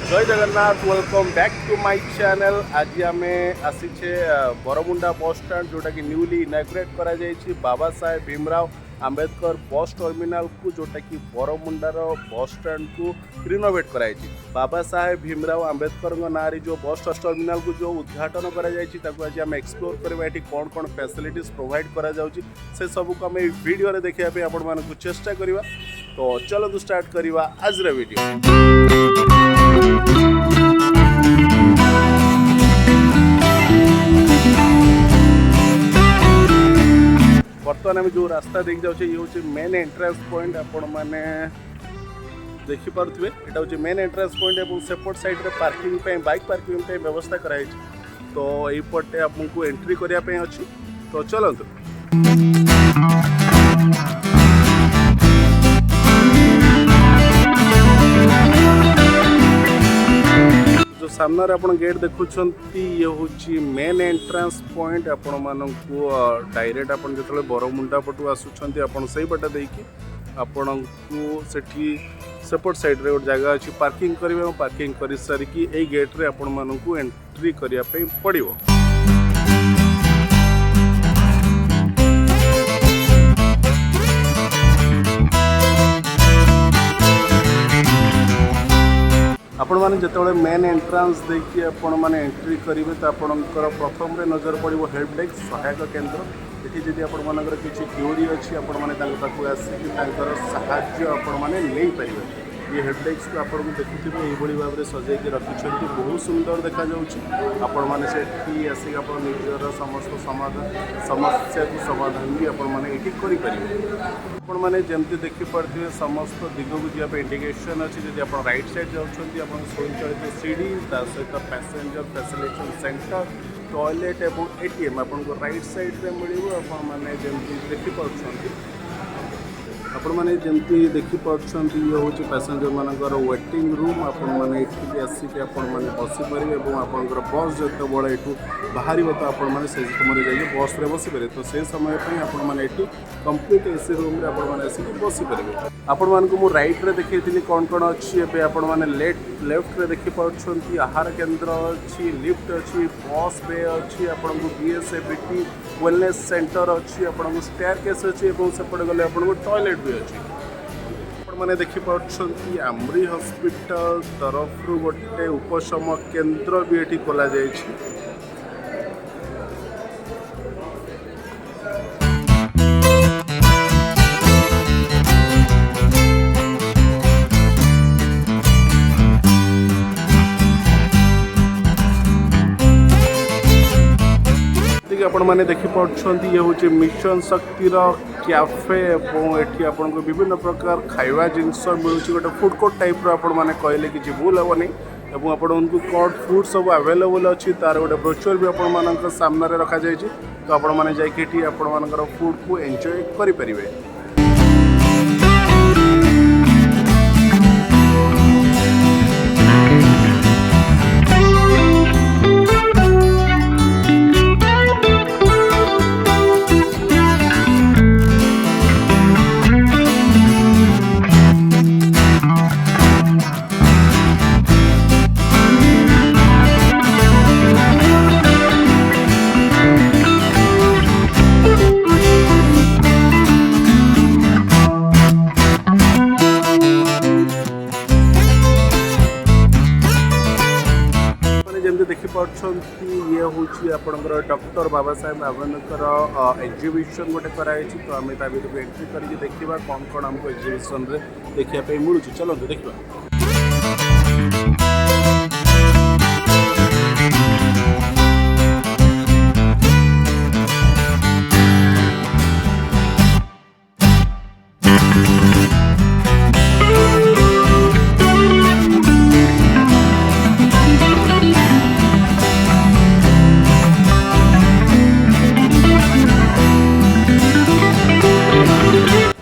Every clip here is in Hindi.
जय Jagannath welcome back to my channel. आज आम आसीचे बरमुंडा बस स्टैंड जोटा कि न्यूली इनाग्रेट करा जायछि बाबा साहेब भीम राव आंबेडकर बस टर्मिनाल को जोटा कि बरमुंडार बस स्टैंड को रिनोवेट कराई। बाबा साहेब भीम राव आंबेडकर ना जो बस टर्मिनाल को जो उद्घाटन कर आज आम एक्सप्लोर करवा ये कौन कौन फैसिलिटीज प्रोवाइड करा जाउछि से सब को आम वीडियो रे देखिया पे आपण मानकु चेष्टा करिवा। तो चलो स्टार्ट करिवा आज रे वीडियो। बर्तमान आम जो रास्ता देख जाऊँ ये हूँ मेन एंट्रेंस पॉइंट आपण मैंने देखिपे यहाँ हूँ मेन एंट्रेंस पॉइंट और सेपट साइड रे पार्किंग पे बाइक पार्किंग पे व्यवस्था कराई। तो यपटे आपको एंट्री करने अच्छी। तो चलते जो सामने आप गेट देखुंत ये हूँ मेन एंट्रेंस पॉइंट। आपण मानू डायरेक्ट आप जो बरमुंडा पटू आसुँच से बाटे देकी आपण को सेपट साइड रे गोटे जगह अच्छी पार्किंग करेंगे। पार्किंग कर सारिकी ए गेट रे आपण मानू एंट्री करने पड़ो। आपण मैंने जिते मेन एंट्रांस देखिए आपण मैंने एंट्री करेंगे तो आपणकर प्रथम नजर पड़ो हेल्प डेस्क सहायक केन्द्र। ये जब आपण किसी क्यूरी अच्छी आपण मैंने आसिक साहाय्य आपण मैंने नहीं पारे। ये हेल्प डेस्क को आपको देखुए ये भाव में सजाई रखिंट बहुत सुंदर देखा आपण मैंने से आसिक आप निजर समस्त समस्या को समाधान भी आपण मैंने आपण मैंने जमती देखिपे समस्त दिग को जाप इंडिकेशन अच्छी। जब आप राइट साइड जाऊँच आप स्वयंचालित सीढ़ी सहित पैसेंजर फैसिलिटेशन सेंटर टॉयलेट और एटीएम आपको राइट साइड रे मिल। आपने जमी देखिपे आपण मैंने जमी देखिपे ये हूँ पैसेंजर मानकर वेटिंग रूम। आपण मैंने आसिक आपने बसीपारे और आपंकर बस जो बड़े ये बाहर तो आपण मैंने से समय जाइए बस रे बसीपारे। तो से समय आपण मैंने कंप्लीट एसी रूम रे आपण मैंने आसिक बसीपारे। आपण मानक मु राइट रे देखी कौन कौन अच्छी एवं आपण मैंने लेफ्ट रे देखिपे आहार केन्द्र अच्छी लिफ्ट अच्छी बस बे अच्छी आपण BSABT वेलनेस सेंटर अच्छी आपको स्टेयर केस अच्छी और सेपटे गले आपको टॉयलेट भी अच्छी। मैंने देखिपे आमरी हॉस्पिटल तरफ गोटे उपशम केन्द्र भी ये खोल जाए। आपण मैंने देखिपे ये हूँ मिशन शक्तिर कैफे और ये आपको विभिन्न प्रकार खाଇବା जिनस मिलूँ गोटे फूड कोर्ट टाइप आपण मैंने कहले कि भूल हेनी और आपको कौन फूड सब अवेलेबल अच्छी तार गोटे ब्रोचर भी आपण सामने रखा जाए। तो आपण मैंने जाकि आपण फूड को एंजॉय करें। ये हूँ आपंकर डॉक्टर बाबा साहेब आंबेडकर एग्जिबिशन गोटे कराई। तो आम भर एंट्री करके देखा कौन कौन आमको एग्जिबिशन रे देखापी मिलूँ। चलते देखा।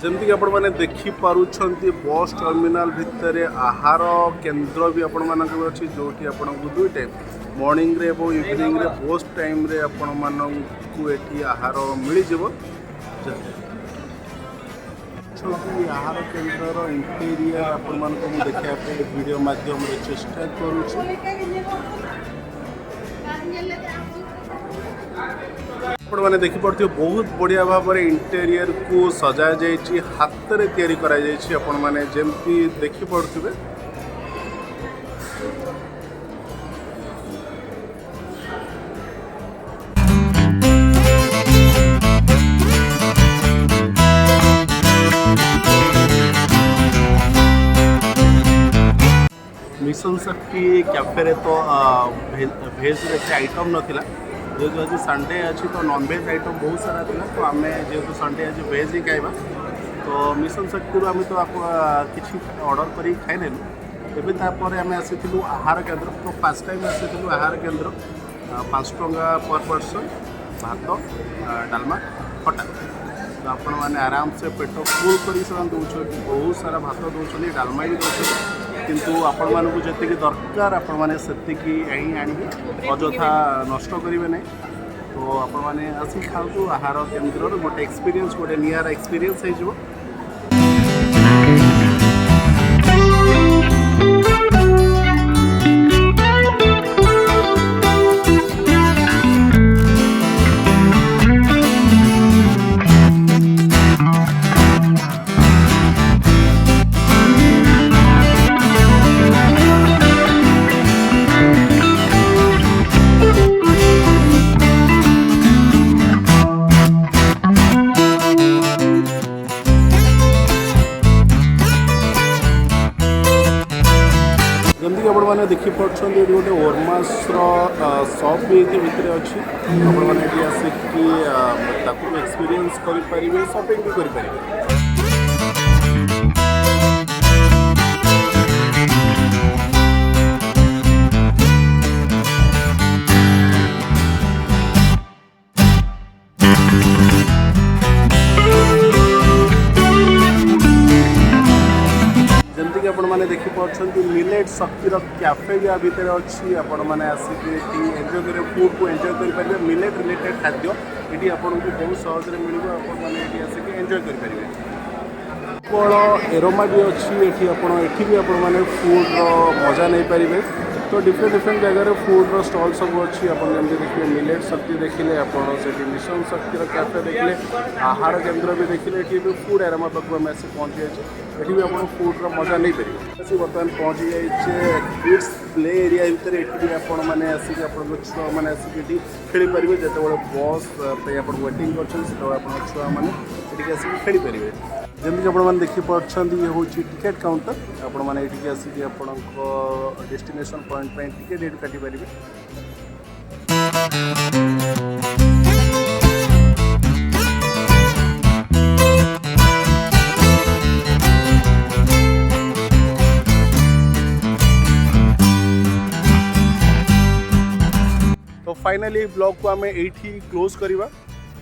जमीक आपण मैंने देखिपुं बस टर्मिनाल भितर आहार केन्द्र भी आपण मानक अच्छी जो कि आपको दुई टाइम मॉर्निंग रे और इवनिंग रे पोस्ट टाइम रे आपण मानक आहार मिल देखिपी आहार केन्द्र इंटेरियर आपण मानक देखा वीडियो माध्यम चेष्टा करुँच मैंने देखिपे बहुत बढ़िया भाव में इंटेरियर को सजा जाइए हाथ में तैयारी करा जाइए आपण मैंने जमती देखिपे मिशन शक्ति कैफे तो भेज आइटम नाला जेहतु आज संडे अच्छी तो नॉनभेज आइटम बहुत सारा था तो आम जेहतु संडे आज भेज ही खाइबा तो मिशन शक्ति आम तो किसी ऑर्डर कर खाईनेलु एवं आम आसीलु आहार केन्द्र तो फर्स्ट टाइम आसीलु आहार केन्द्र 5 टंका पर पर्सन भात डालमा खटा तो आपण मैंने आराम से पेट फुल कर दौरान बहुत सारा भात दौरान डालमा भी दौरान किंतु आपण मानक जी दरकार आपण मैंने से आनिके अଯଥା नष्ट करेंगे नहीं तो आपण मैंने आसिक खाऊ आहार केन्द्र गोटे एक्सपीरियंस गोटे नियर एक्सपीरियंस हो जमती आप मैंने देखिपे ये गोटे ओरमास सॉप भी ये भितर अच्छी आपने आसिक एक्सपीरियंस करेंगे शॉपिंग भी करेंगे। जमती आपण मैंने देखिपे मिलेट शक्तिर कैफे या भितर अच्छी आपण मैंने आसिक एंजॉय करेंगे फूड को एंजॉय करेंगे मिलेट रिलेटेड खाद्य ये आपको बहुत सहज मिले आपने आसिक एंजॉय करेंगे। एरोमा भी अच्छी ये आपने फूड मजा नहीं पारे तो डिफरेंट जगह फूड स्टॉल सब अच्छी आपने देखिए मिलेट शक्ति देखिले आपड़ से मिशन शक्तिर कैफे देखिले आहार केन्द्र भी देखिले ये भी फूड एरोमा पाक आम आसिक पहुँची जाइए ये भी आप फूड्र मजा नहीं पारे बर्तमान पहुँची जाइए किड्स प्ले एरिया भितर ये आपण मैंने आसिक छुआ मैंने आसिक खेली पारे जिते बस आप वेटिंग कर छुआ मैंने आसिक खेली पारे जमी आपने देखिपे ये हूँ टिकेट काउंटर आपण मैंने ये आसिक आपण डेस्टिनेशन पॉइंट पर टिकेट ये काटी पारे। तो फाइनली ब्लॉग को आम ये क्लोज करवा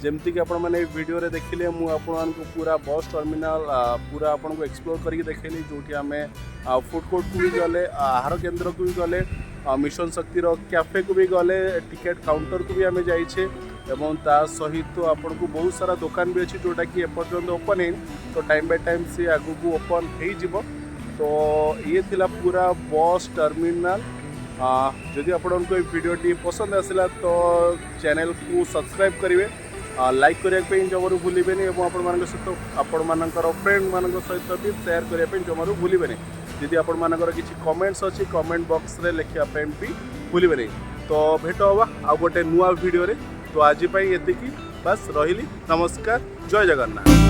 जमती कि आपण मैंने वीडियो रे देखिले मु आपण को पूरा बस टर्मिनाल पूरा आपण को एक्सप्लोर करके देखली जोटी आम फूड कोर्ट को भी गले आहार केन्द्र को भी गले मिशन शक्तिर कैफे को भी गले टिकेट काउंटर को भी आम जाइए एवं ता सहित तो आपण को बहुत सारा दुकान भी अच्छी जोटा कि एपर्यंत ओपन है तो टाइम बाय टाइम से आगू को ओपन हो तो ये थिला पूरा बस टर्मिनाल जदि आपको वीडियोटी पसंद आसला तो चैनल को सब्सक्राइब करेंगे लाइक करने जमारू भूलें और सहित आपण फ्रेंड मान सहित भी शेयर करने जमारू भूलें जदि आपर किसी कमेंट्स अच्छी कमेंट बॉक्स रे लिखापी भी भूलें नहीं तो भेट हवा आ गोटे नुआ वीडियो रे तो आज ये बस रही नमस्कार जय जगन्नाथ।